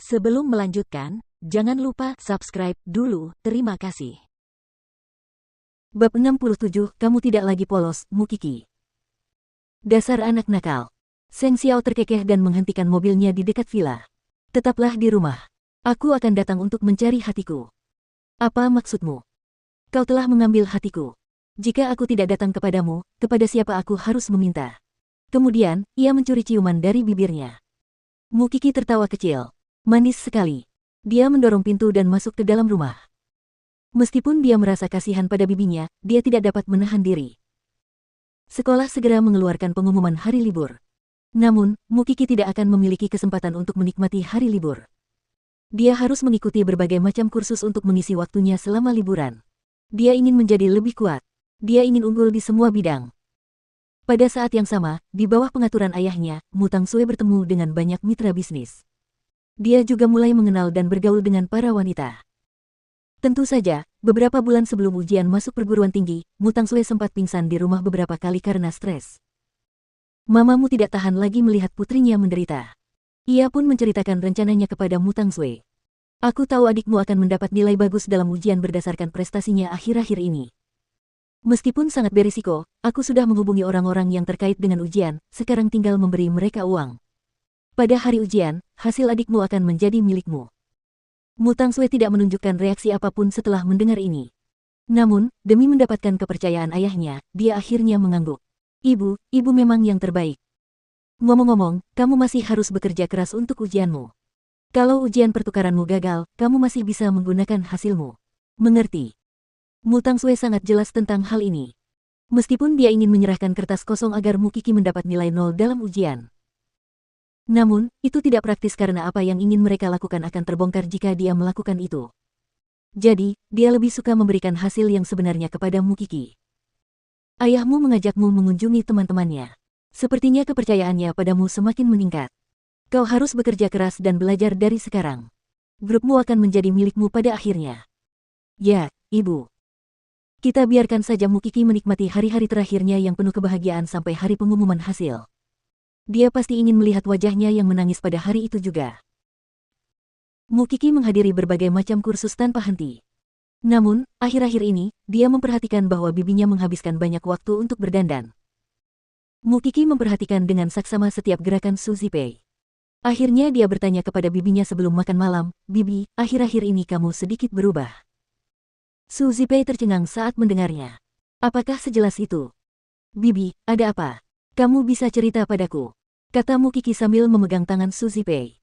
Sebelum melanjutkan, jangan lupa subscribe dulu, terima kasih. Bab 67, kamu tidak lagi polos, Mukiki. Dasar anak nakal. Seng Xiao terkekeh dan menghentikan mobilnya di dekat villa. Tetaplah di rumah. Aku akan datang untuk mencari hatiku. Apa maksudmu? Kau telah mengambil hatiku. Jika aku tidak datang kepadamu, kepada siapa aku harus meminta? Kemudian, ia mencuri ciuman dari bibirnya. Mukiki tertawa kecil. Manis sekali. Dia mendorong pintu dan masuk ke dalam rumah. Meskipun dia merasa kasihan pada bibinya, dia tidak dapat menahan diri. Sekolah segera mengeluarkan pengumuman hari libur. Namun, Mukiki tidak akan memiliki kesempatan untuk menikmati hari libur. Dia harus mengikuti berbagai macam kursus untuk mengisi waktunya selama liburan. Dia ingin menjadi lebih kuat. Dia ingin unggul di semua bidang. Pada saat yang sama, di bawah pengaturan ayahnya, Mu Tangsue bertemu dengan banyak mitra bisnis. Dia juga mulai mengenal dan bergaul dengan para wanita. Tentu saja, beberapa bulan sebelum ujian masuk perguruan tinggi, Mu Tangsue sempat pingsan di rumah beberapa kali karena stres. Mamamu tidak tahan lagi melihat putrinya menderita. Ia pun menceritakan rencananya kepada Mu Tangsue. Aku tahu adikmu akan mendapat nilai bagus dalam ujian berdasarkan prestasinya akhir-akhir ini. Meskipun sangat berisiko, aku sudah menghubungi orang-orang yang terkait dengan ujian, sekarang tinggal memberi mereka uang. Pada hari ujian, hasil adikmu akan menjadi milikmu. Mu Tangsue tidak menunjukkan reaksi apapun setelah mendengar ini. Namun, demi mendapatkan kepercayaan ayahnya, dia akhirnya mengangguk. Ibu memang yang terbaik. Ngomong-ngomong, kamu masih harus bekerja keras untuk ujianmu. Kalau ujian pertukaranmu gagal, kamu masih bisa menggunakan hasilmu. Mengerti? Mu Tangsue sangat jelas tentang hal ini. Meskipun dia ingin menyerahkan kertas kosong agar Mukiki mendapat nilai 0 dalam ujian. Namun, itu tidak praktis karena apa yang ingin mereka lakukan akan terbongkar jika dia melakukan itu. Jadi, dia lebih suka memberikan hasil yang sebenarnya kepada Mukiki. Ayahmu mengajakmu mengunjungi teman-temannya. Sepertinya kepercayaannya padamu semakin meningkat. Kau harus bekerja keras dan belajar dari sekarang. Grupmu akan menjadi milikmu pada akhirnya. Ya, Ibu. Kita biarkan saja Mukiki menikmati hari-hari terakhirnya yang penuh kebahagiaan sampai hari pengumuman hasil. Dia pasti ingin melihat wajahnya yang menangis pada hari itu juga. Mukiki menghadiri berbagai macam kursus tanpa henti. Namun, akhir-akhir ini, dia memperhatikan bahwa bibinya menghabiskan banyak waktu untuk berdandan. Mukiki memperhatikan dengan saksama setiap gerakan Su Zipei. Akhirnya dia bertanya kepada bibinya sebelum makan malam, "Bibi, akhir-akhir ini kamu sedikit berubah." Su Zipei tercengang saat mendengarnya. "Apakah sejelas itu?" "Bibi, ada apa? Kamu bisa cerita padaku," kata Mukiki sambil memegang tangan Su Zipei.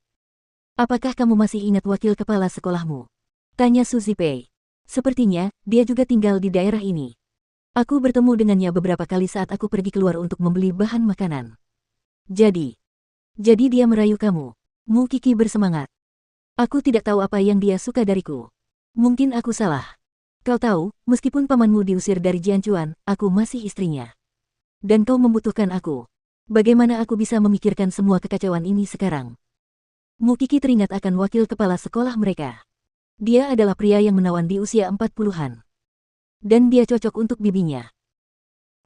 "Apakah kamu masih ingat wakil kepala sekolahmu?" tanya Su Zipei. "Sepertinya, dia juga tinggal di daerah ini. Aku bertemu dengannya beberapa kali saat aku pergi keluar untuk membeli bahan makanan." Jadi dia merayu kamu?" Mukiki bersemangat. "Aku tidak tahu apa yang dia suka dariku. Mungkin aku salah. Kau tahu, meskipun pamanmu diusir dari Jianchuan, aku masih istrinya. Dan kau membutuhkan aku. Bagaimana aku bisa memikirkan semua kekacauan ini sekarang?" Mukiki teringat akan wakil kepala sekolah mereka. Dia adalah pria yang menawan di usia 40-an. Dan dia cocok untuk bibinya.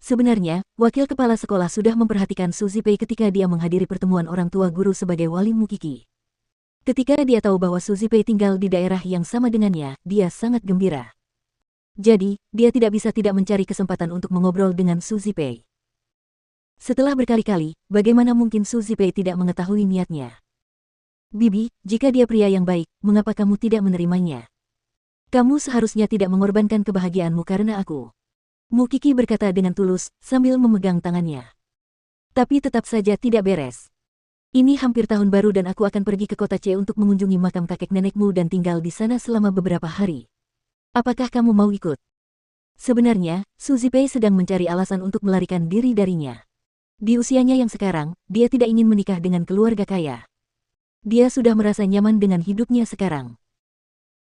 Sebenarnya, wakil kepala sekolah sudah memperhatikan Su Zipei ketika dia menghadiri pertemuan orang tua guru sebagai wali Mukiki. Ketika dia tahu bahwa Su Zipei tinggal di daerah yang sama dengannya, dia sangat gembira. Jadi, dia tidak bisa tidak mencari kesempatan untuk mengobrol dengan Su Zipei. Setelah berkali-kali, bagaimana mungkin Su Zipei tidak mengetahui niatnya? "Bibi, jika dia pria yang baik, mengapa kamu tidak menerimanya? Kamu seharusnya tidak mengorbankan kebahagiaanmu karena aku." Mukiki berkata dengan tulus, sambil memegang tangannya. "Tapi tetap saja tidak beres. Ini hampir tahun baru dan aku akan pergi ke kota C untuk mengunjungi makam kakek nenekmu dan tinggal di sana selama beberapa hari. Apakah kamu mau ikut?" Sebenarnya, Su Zipei sedang mencari alasan untuk melarikan diri darinya. Di usianya yang sekarang, dia tidak ingin menikah dengan keluarga kaya. Dia sudah merasa nyaman dengan hidupnya sekarang.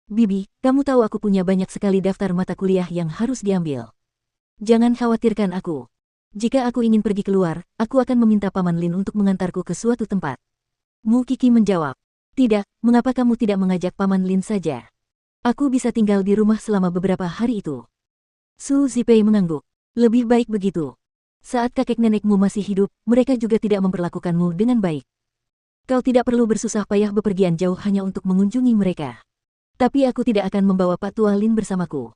"Bibi, kamu tahu aku punya banyak sekali daftar mata kuliah yang harus diambil. Jangan khawatirkan aku. Jika aku ingin pergi keluar, aku akan meminta Paman Lin untuk mengantarku ke suatu tempat." Mukiki menjawab. "Tidak, mengapa kamu tidak mengajak Paman Lin saja? Aku bisa tinggal di rumah selama beberapa hari itu." Su Zipei mengangguk. "Lebih baik begitu. Saat kakek nenekmu masih hidup, mereka juga tidak memperlakukanmu dengan baik. Kau tidak perlu bersusah payah bepergian jauh hanya untuk mengunjungi mereka. Tapi aku tidak akan membawa Pak Tua Lin bersamaku.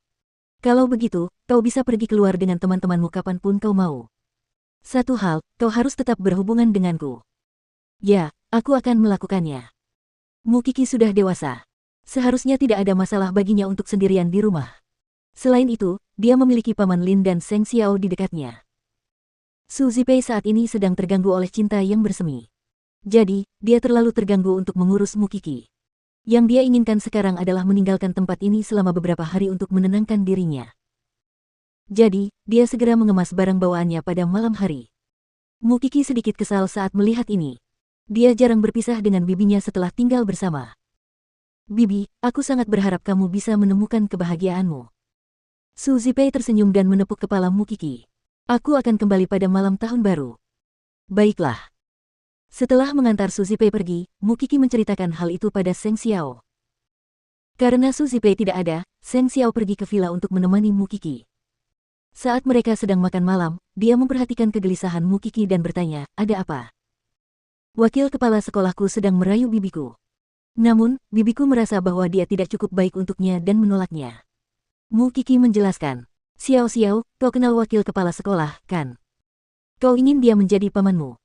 Kalau begitu, kau bisa pergi keluar dengan teman-temanmu kapanpun kau mau. Satu hal, kau harus tetap berhubungan denganku. Ya, aku akan melakukannya. Mukiki sudah dewasa. Seharusnya tidak ada masalah baginya untuk sendirian di rumah. Selain itu, dia memiliki Paman Lin dan Seng Xiao di dekatnya. Su Zipei saat ini sedang terganggu oleh cinta yang bersemi. Jadi, dia terlalu terganggu untuk mengurus Mukiki. Yang dia inginkan sekarang adalah meninggalkan tempat ini selama beberapa hari untuk menenangkan dirinya. Jadi, dia segera mengemas barang bawaannya pada malam hari. Mukiki sedikit kesal saat melihat ini. Dia jarang berpisah dengan bibinya setelah tinggal bersama. Bibi, aku sangat berharap kamu bisa menemukan kebahagiaanmu. Su Zipei tersenyum dan menepuk kepala Mukiki. Aku akan kembali pada malam tahun baru. Baiklah. Setelah mengantar Su Zipei pergi, Mukiki menceritakan hal itu pada Seng Xiao. Karena Su Zipei tidak ada, Seng Xiao pergi ke villa untuk menemani Mukiki. Saat mereka sedang makan malam, dia memperhatikan kegelisahan Mukiki dan bertanya, ada apa? Wakil kepala sekolahku sedang merayu bibiku. Namun, bibiku merasa bahwa dia tidak cukup baik untuknya dan menolaknya. Mukiki menjelaskan, Xiao Xiao, kau kenal wakil kepala sekolah, kan? Kau ingin dia menjadi pamanmu.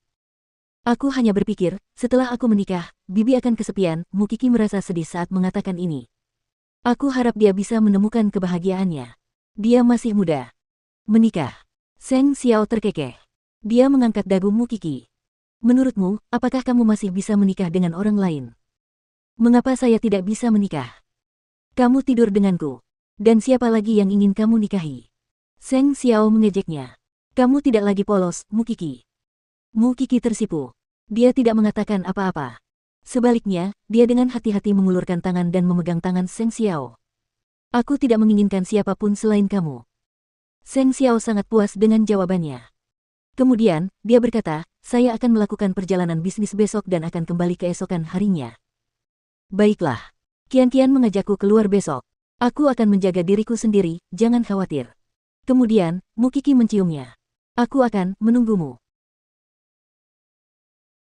Aku hanya berpikir, setelah aku menikah, bibi akan kesepian. Mukiki merasa sedih saat mengatakan ini. Aku harap dia bisa menemukan kebahagiaannya. Dia masih muda. Menikah. Seng Xiao terkekeh. Dia mengangkat dagu Mukiki. Menurutmu, apakah kamu masih bisa menikah dengan orang lain? Mengapa saya tidak bisa menikah? Kamu tidur denganku. Dan siapa lagi yang ingin kamu nikahi? Seng Xiao mengejeknya. Kamu tidak lagi polos, Mukiki. Mukiki tersipu. Dia tidak mengatakan apa-apa. Sebaliknya, dia dengan hati-hati mengulurkan tangan dan memegang tangan Seng Xiao. Aku tidak menginginkan siapapun selain kamu. Seng Xiao sangat puas dengan jawabannya. Kemudian, dia berkata, saya akan melakukan perjalanan bisnis besok dan akan kembali keesokan harinya. Baiklah. Kian-Kian mengajakku keluar besok. Aku akan menjaga diriku sendiri, jangan khawatir. Kemudian, Mukiki menciumnya. Aku akan menunggumu.